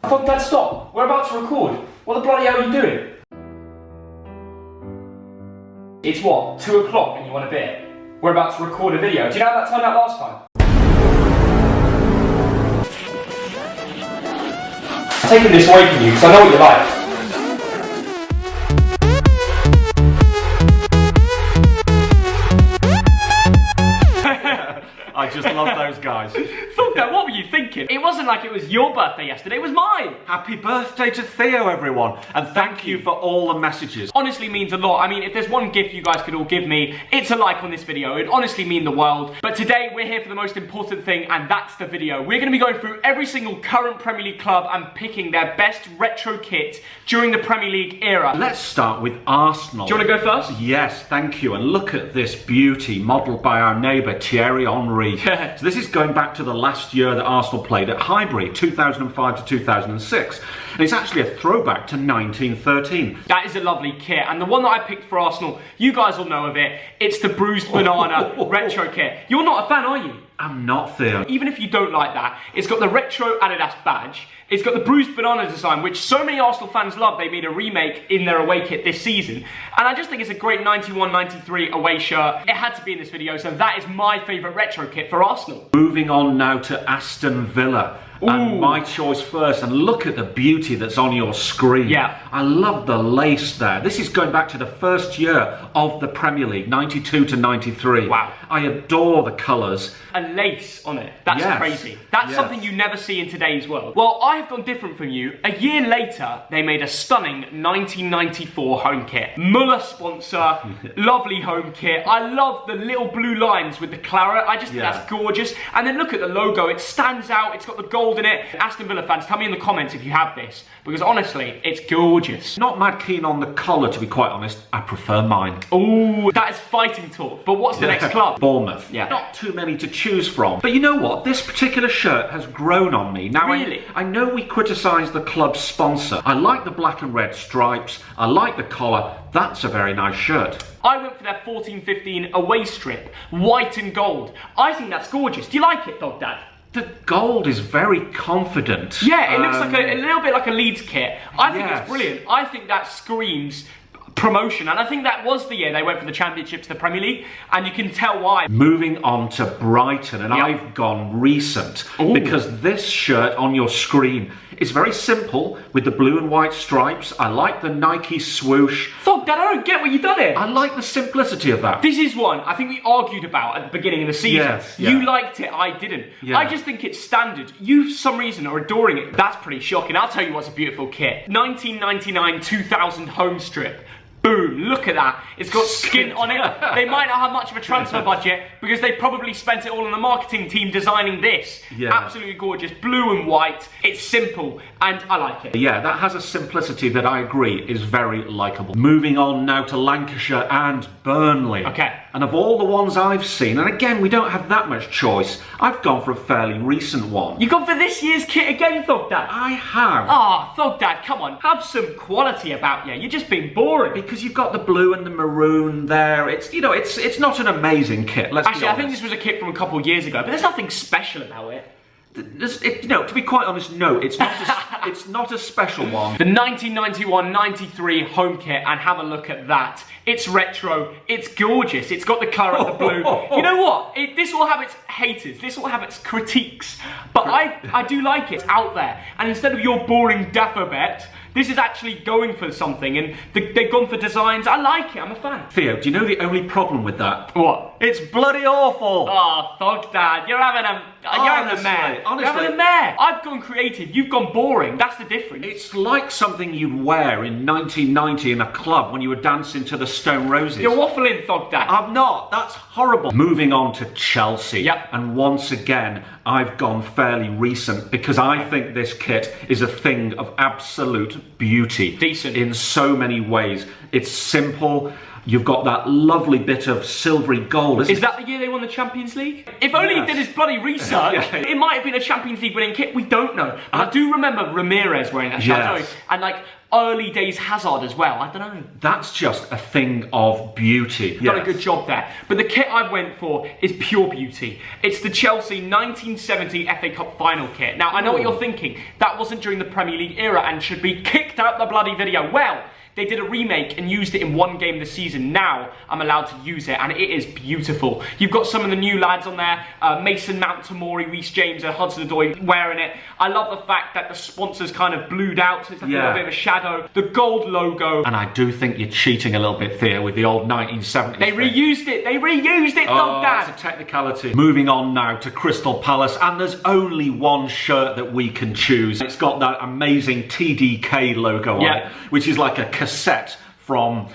Fuck Dad, stop. We're about to record. What the bloody hell are you doing? It's what, 2 o'clock and you want a bit? We're about to record a video. Do you know how that turned out last time? I'm taking this away from you because I know what you like. I just love those guys. Fuck that, what were you thinking? It wasn't like it was your birthday yesterday, it was mine. Happy birthday to Theo, everyone. And thank you for all the messages. Honestly means a lot. I mean, if there's one gift you guys could all give me, it's a like on this video. It'd honestly mean the world. But today, we're here for the most important thing, and that's the video. We're going to be going through every single current Premier League club and picking their best retro kit during the Premier League era. Let's start with Arsenal. Do you want to go first? Yes, thank you. And look at this beauty, modelled by our neighbour Thierry Henry. So this is going back to the last year that Arsenal played at Highbury, 2005 to 2006. And it's actually a throwback to 1913. That is a lovely kit. And the one that I picked for Arsenal, you guys will know of it. It's the bruised banana retro kit. You're not a fan, are you? I'm not, Theo. Even if you don't like that, it's got the retro Adidas badge. It's got the bruised banana design, which so many Arsenal fans love. They made a remake in their away kit this season. And I just think it's a great 91-93 away shirt. It had to be in this video, so that is my favourite retro kit for Arsenal. Moving on now to Aston Villa. Ooh. And my choice first, and look at the beauty that's on your screen. Yeah. I love the lace there. This is going back to the first year of the Premier League, 92 to 93. Wow. I adore the colours. A lace on it. That's Yes. crazy. That's Yes. something you never see in today's world. Well, I have gone different from you. A year later, they made a stunning 1994 home kit. Muller sponsor, lovely home kit. I love the little blue lines with the claret. I just think that's gorgeous. And then look at the logo. It stands out. It's got the gold in it. Aston Villa fans, tell me in the comments if you have this, because honestly, it's gorgeous. Not mad keen on the collar, to be quite honest. I prefer mine. Ooh, that is fighting talk. But what's the next club? Bournemouth. Yeah. Not too many to choose from. But you know what? This particular shirt has grown on me. Now, Really? I know we criticise the club's sponsor. I like the black and red stripes. I like the collar. That's a very nice shirt. I went for their 14-15 away strip, white and gold. I think that's gorgeous. Do you like it, Dog Dad? The gold is very confident. Yeah, it looks like a little bit like a Leeds kit. I think Yes. it's brilliant. I think that screams promotion, and I think that was the year they went from the Championship to the Premier League, and you can tell why. Moving on to Brighton, and Yep. I've gone recent. Ooh. Because this shirt on your screen is very simple with the blue and white stripes. I like the Nike swoosh. Fuck, Dad, I don't get what you've done here. I like the simplicity of that. This is one I think we argued about at the beginning of the season. Yes, yeah. You liked it, I didn't. Yeah. I just think it's standard. You, for some reason, are adoring it. That's pretty shocking. I'll tell you what's a beautiful kit. 1999-2000 home strip. Boom, look at that. It's got skin on it. They might not have much of a transfer budget because they probably spent it all on the marketing team designing this. Yeah. Absolutely gorgeous, blue and white. It's simple and I like it. Yeah, that has a simplicity that I agree is very likeable. Moving on now to Lancashire and Burnley. Okay. And of all the ones I've seen, and again, we don't have that much choice, I've gone for a fairly recent one. You gone for this year's kit again, Thug Dad? I have. Ah, Thug Dad, come on. Have some quality about you. You're just being boring. Because you've got the blue and the maroon there. It's, you know, it's not an amazing kit, let's Actually, be I honest. think this was a kit from a couple of years ago, but there's nothing special about it. You know, to be quite honest, no, it's not a special one. The 1991-93 home kit, and have a look at that. It's retro, it's gorgeous, it's got the colour of the blue. You know what? This will have its haters, this will have its critiques, but I do like it. It's out there, and instead of your boring dapper bet, this is actually going for something, and they've gone for designs. I like it, I'm a fan. Theo, do you know the only problem with that? What? It's bloody awful! Oh, Thug Dad, you're having a mare. Honestly. You're having a mare. I've gone creative, you've gone boring. That's the difference. It's like something you'd wear in 1990 in a club when you were dancing to the Stone Roses. You're waffling, Thug Dad. I'm not. That's horrible. Moving on to Chelsea. Yep. And once again, I've gone fairly recent because I think this kit is a thing of absolute beauty. Decent. In so many ways. It's simple. You've got that lovely bit of silvery gold, isn't it? Is that the year they won the Champions League? If only he Yes. did his bloody research, Yeah. it might have been a Champions League winning kit, we don't know. But I do remember Ramirez wearing that shirt, Yes. and like, early days Hazard as well. I don't know. That's just a thing of beauty. Done a good job there. But the kit I went for is pure beauty. It's the Chelsea 1970 FA Cup final kit. Now, I know what you're thinking. That wasn't during the Premier League era and should be kicked out the bloody video. Well, they did a remake and used it in one game this season. Now I'm allowed to use it, and it is beautiful. You've got some of the new lads on there, Mason Mount, Tamori, Reece James, and Hudson-Odoi wearing it. I love the fact that the sponsors kind of blued out, so it's like a little bit of a shadow. The gold logo. And I do think you're cheating a little bit, Theo, with the old 1970s. They reused it. They reused it, Dog Dad. That's a technicality. Moving on now to Crystal Palace, and there's only one shirt that we can choose. It's got that amazing TDK logo on it, which is like a cassette from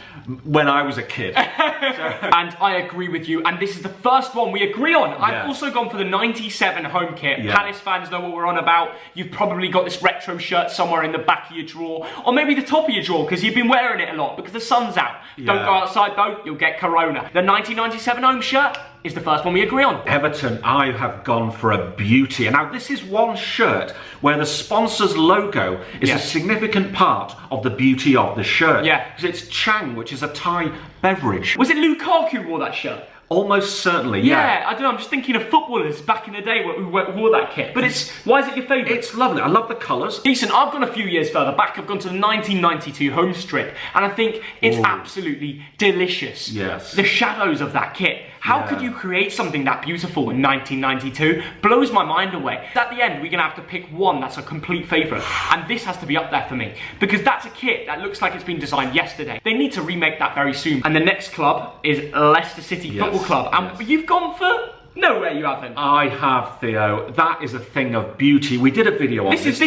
when I was a kid. And I agree with you, and this is the first one we agree on. I've also gone for the 97 home kit. Palace fans know what we're on about. You've probably got this retro shirt somewhere in the back of your drawer, or maybe the top of your drawer, because you've been wearing it a lot because the sun's out. Don't go outside though, you'll get corona. The 1997 home shirt is the first one we agree on. Everton, I have gone for a beauty. And now this is one shirt where the sponsor's logo is a significant part of the beauty of the shirt. Because it's Chang, which is a Thai beverage. Was it Lukaku who wore that shirt? Almost certainly, I don't know, I'm just thinking of footballers back in the day who wore that kit. But why is it your favourite? It's lovely, I love the colours. Decent, I've gone a few years further back. I've gone to the 1992 home strip, and I think it's absolutely delicious. The shadows of that kit. How could you create something that beautiful in 1992? Blows my mind away. At the end, we're going to have to pick one that's a complete favourite, and this has to be up there for me, because that's a kit that looks like it's been designed yesterday. They need to remake that very soon. And the next club is Leicester City Football Club, and you've gone for... No way you haven't. I have, Theo. That is a thing of beauty. We did a video on this. This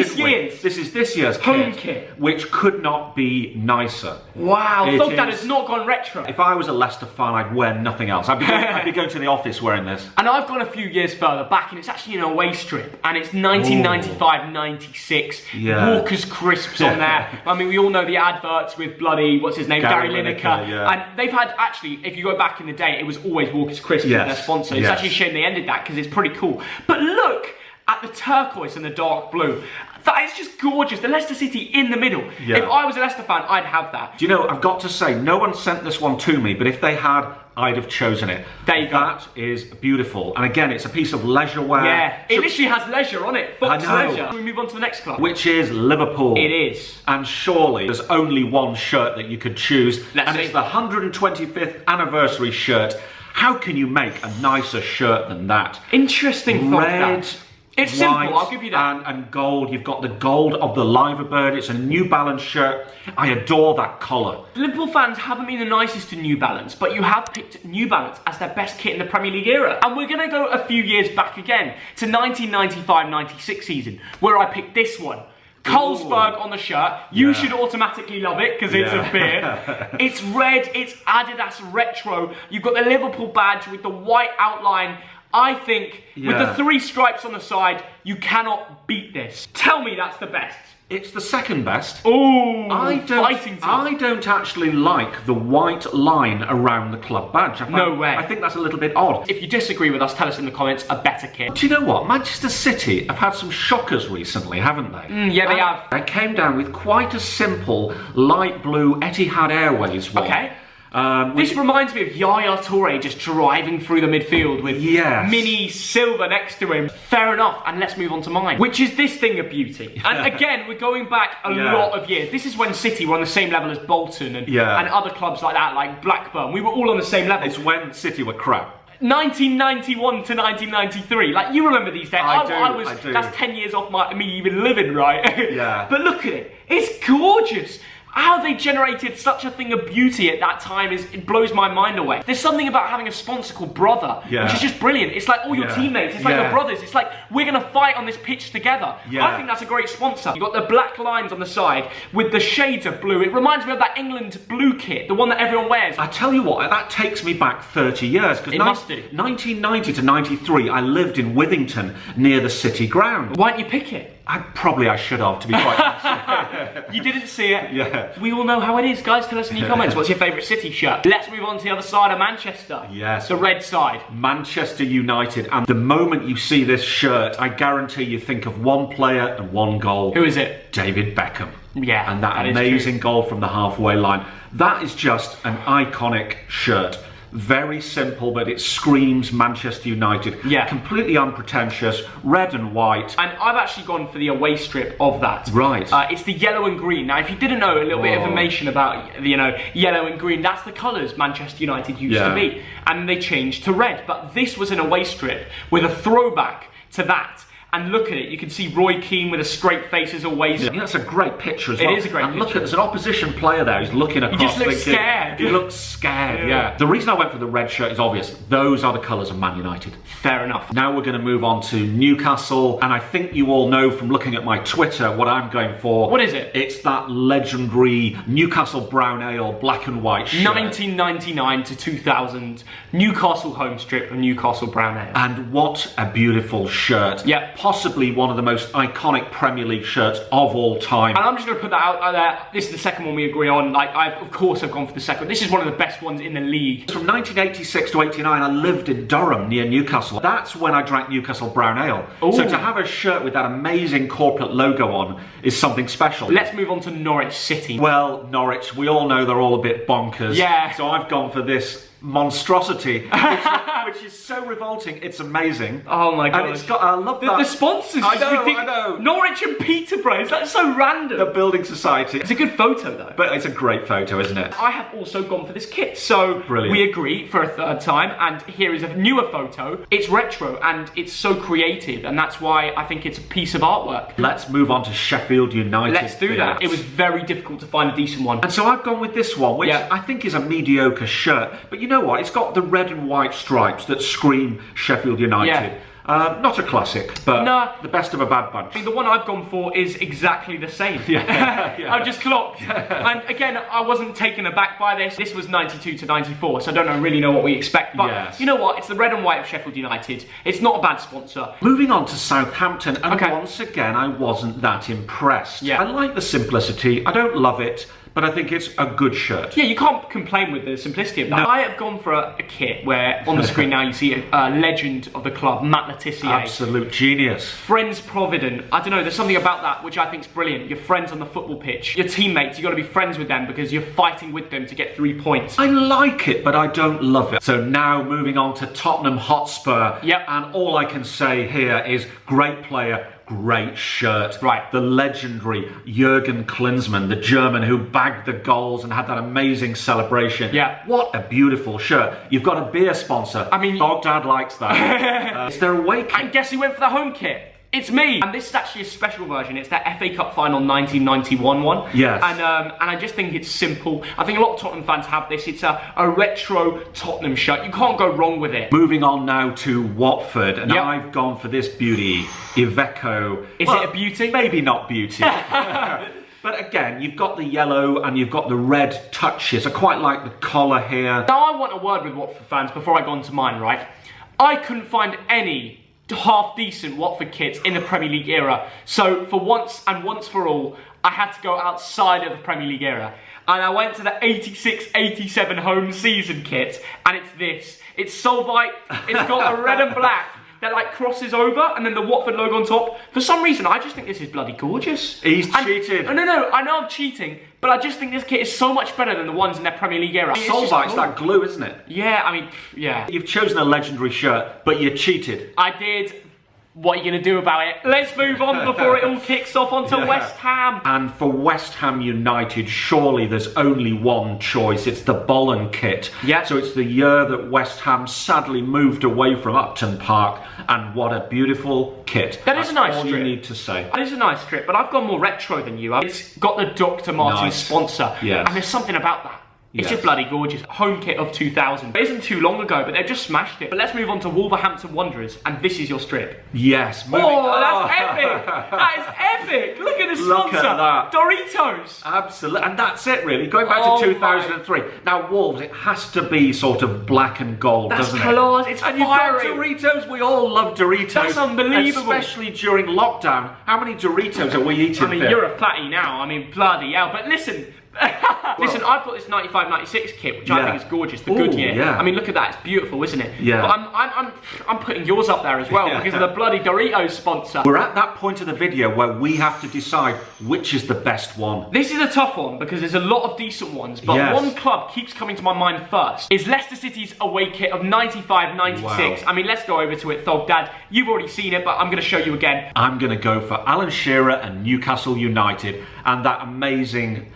is this year's home kit, which could not be nicer. Wow, Thug Dad has not gone retro. If I was a Leicester fan, I'd wear nothing else. I'd be going to the office wearing this. And I've gone a few years further back, and it's actually an away strip, and it's 1995-96. Walker's crisps on there. I mean, we all know the adverts with bloody, what's his name, Gary Lineker. And they've had, actually, if you go back in the day, it was always Walker's crisps as their sponsor. It's actually a shame they ended that, because it's pretty cool. But look at the turquoise and the dark blue. That is just gorgeous. The Leicester City in the middle. If I was a Leicester fan, I'd have that. Do you know, I've got to say, no one sent this one to me, but if they had, I'd have chosen it. There you go. That is beautiful. And again, it's a piece of leisure wear. It literally has leisure on it. Fox leisure. Can we move on to the next club? Which is Liverpool. It is. And surely there's only one shirt that you could choose. And it's the 125th anniversary shirt. How can you make a nicer shirt than that? Interesting thought. Red, it's white, simple, I'll give you that. And gold. You've got the gold of the Liverbird. It's a New Balance shirt. I adore that collar. Liverpool fans haven't been the nicest to New Balance, but you have picked New Balance as their best kit in the Premier League era. And we're going to go a few years back again to 1995-96 season, where I picked this one. Carlsberg on the shirt. You should automatically love it because it's a beer. It's red, it's Adidas retro. You've got the Liverpool badge with the white outline. I think with the 3 stripes on the side, you cannot beat this. Tell me that's the best. It's the second best. Oh, I don't actually like the white line around the club badge. No way. I think that's a little bit odd. If you disagree with us, tell us in the comments a better kit. Do you know what? Manchester City have had some shockers recently, haven't they? Yeah, they have. They came down with quite a simple light blue Etihad Airways one. Okay. This reminds me of Yaya Toure just driving through the midfield with mini silver next to him. Fair enough, and let's move on to mine, which is this thing of beauty. And again, we're going back a lot of years. This is when City were on the same level as Bolton and other clubs like that, like Blackburn. We were all on the same level. It's when City were crap. 1991 to 1993, like you remember these days. I do. That's 10 years off me even living, right? But look at it, it's gorgeous. How they generated such a thing of beauty at that time it blows my mind away. There's something about having a sponsor called Brother, which is just brilliant. It's like all your teammates, it's like your brothers. It's like, we're gonna fight on this pitch together. I think that's a great sponsor. You've got the black lines on the side with the shades of blue. It reminds me of that England blue kit, the one that everyone wears. I tell you what, that takes me back 30 years. It must do. 1990 to 93, I lived in Withington near the City ground. Why didn't you pick it? I should have, to be quite honest. You didn't see it. We all know how it is, guys. Tell us in your comments, what's your favourite City shirt? Let's move on to the other side of Manchester. Yes. The red side. Manchester United. And the moment you see this shirt, I guarantee you think of one player and one goal. Who is it? David Beckham. Yeah, and that is amazing true. goal from the halfway line. That is just an iconic shirt. Very simple, but it screams Manchester United. Yeah. Completely unpretentious, red and white. And I've actually gone for the away strip of that. Right. It's the yellow and green. Now, if you didn't know a little bit of information about, yellow and green, that's the colours Manchester United used to be. And they changed to red. But this was an away strip with a throwback to that. And look at it, you can see Roy Keane with a straight face as always. Yeah, that's a great picture as well. It is a great picture. And look at, there's an opposition player there, he's looking across. He just looks scared. He looks scared, yeah. The reason I went for the red shirt is obvious. Those are the colours of Man United. Fair enough. Now we're going to move on to Newcastle, and I think you all know from looking at my Twitter what I'm going for. What is it? It's that legendary Newcastle Brown Ale black and white shirt. 1999 to 2000, Newcastle home strip of Newcastle Brown Ale. And what a beautiful shirt. Yeah. Possibly one of the most iconic Premier League shirts of all time. And I'm just going to put that out there. This is the second one we agree on. Like, of course I've gone for the second. This is one of the best ones in the league. From 1986 to 89, I lived in Durham near Newcastle. That's when I drank Newcastle Brown Ale. Ooh. So to have a shirt with that amazing corporate logo on is something special. Let's move on to Norwich City. Well, Norwich, we all know they're all a bit bonkers. Yeah. So I've gone for this monstrosity, which is so revolting, it's amazing. Oh my god. And it's got, I love that. The sponsors, I know, ridiculous. I know. Norwich and Peterborough, that's so random. The Building Society. It's a good photo though. But it's a great photo, isn't it? I have also gone for this kit, so Brilliant. We agree for a third time, and here is a newer photo. It's retro and it's so creative, and that's why I think it's a piece of artwork. Let's move on to Sheffield United. Let's do that. It was very difficult to find a decent one. And so I've gone with this one, which I think is a mediocre shirt. But you know what? It's got the red and white stripes that scream Sheffield United. Yeah. Not a classic, but No. the best of a bad bunch. I mean, the one I've gone for is exactly the same. Yeah. I've just clocked. And again, I wasn't taken aback by this. This was 92 to 94, so I don't really know what we expect. But you know what? It's the red and white of Sheffield United. It's not a bad sponsor. Moving on to Southampton, and once again, I wasn't that impressed. Yeah. I like the simplicity. I don't love it, but I think it's a good shirt. Yeah, you can't complain with the simplicity of that. No. I have gone for a kit where on the screen now you see a legend of the club, Matt Letizia. Absolute genius. Friends Provident. I don't know, there's something about that which I think is brilliant. Your friends on the football pitch, your teammates, you've got to be friends with them because you're fighting with them to get 3 points. I like it, but I don't love it. So now moving on to Tottenham Hotspur. Yep. And all I can say here is great player, great shirt. Right. The legendary Jurgen Klinsmann, the German who bagged the goals and had that amazing celebration. Yeah. What a beautiful shirt. You've got a beer sponsor. I mean, Dog Dad likes that. Is there a away kit? And guess who went for the home kit? It's me! And this is actually a special version. It's that FA Cup final 1991 one. Yes. And I just think it's simple. I think a lot of Tottenham fans have this. It's a retro Tottenham shirt. You can't go wrong with it. Moving on now to Watford, and Yep. I've gone for this beauty, Iveco. Is it a beauty? Maybe not beauty. But again, you've got the yellow and you've got the red touches. I quite like the collar here. Now I want a word with Watford fans before I go on to mine, right? I couldn't find any half-decent Watford kits in the Premier League era. So for once and once for all, I had to go outside of the Premier League era. And I went to the 86-87 home season kit, and it's this. It's Solvite, it's got the red and black that like crosses over, and then the Watford logo on top. For some reason, I just think this is bloody gorgeous. He's cheated. No, I know I'm cheating, but I just think this kit is so much better than the ones in their Premier League era. Solvite's cool. that glue, isn't it? Yeah, I mean, yeah. You've chosen a legendary shirt, but you cheated. I did. What are you going to do about it? Let's move on before it all kicks off onto West Ham. And for West Ham United, surely there's only one choice. It's the Bollen kit. Yeah. So it's the year that West Ham sadly moved away from Upton Park, and what a beautiful kit. That is a nice all strip. you need to say. That is a nice strip, but I've gone more retro than you. It's got the Dr. Martens sponsor. Yes. And there's something about that. It's Yes. just bloody gorgeous. Home kit of 2000. It isn't too long ago, but they've just smashed it. But let's move on to Wolverhampton Wanderers, and this is your strip. Yes. Oh, that's epic! That is epic! Look at the sponsor. Look at that. Doritos. Absolutely, and that's it really. Going back to 2003. Now Wolves, it has to be sort of black and gold, doesn't it? Claws. It's And you've got fiery. Doritos. We all love Doritos. That's unbelievable. Especially during lockdown. How many Doritos are we eating? I mean, you're a fatty now. I mean, bloody hell. But listen, Listen, I've got this 95-96 kit, which I think is gorgeous. The Goodyear. Yeah. I mean, look at that. It's beautiful, isn't it? Yeah. But I'm putting yours up there as well because of the bloody Doritos sponsor. We're at that point of the video where we have to decide which is the best one. This is a tough one because there's a lot of decent ones, but one club keeps coming to my mind first. Is Leicester City's away kit of 95-96. Wow. I mean, let's go over to it, Thog Dad. You've already seen it, but I'm going to show you again. I'm going to go for Alan Shearer and Newcastle United and that amazing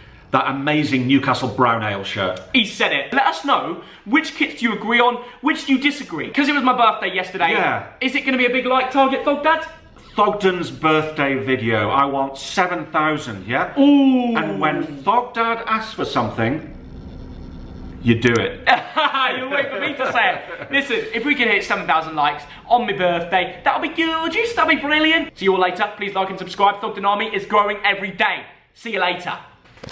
Newcastle brown ale shirt. He said it. Let us know, which kits do you agree on, which do you disagree? Because it was my birthday yesterday. Yeah. Is it going to be a big like target, Thog Dad? Thogden's birthday video. I want 7,000, yeah? Ooh. And when Thogdad asks for something, you do it. You'll wait for me to say it. Listen, if we can hit 7,000 likes on my birthday, that'll be gorgeous, that'll be brilliant. See you all later. Please like and subscribe. Thogden Army is growing every day. See you later.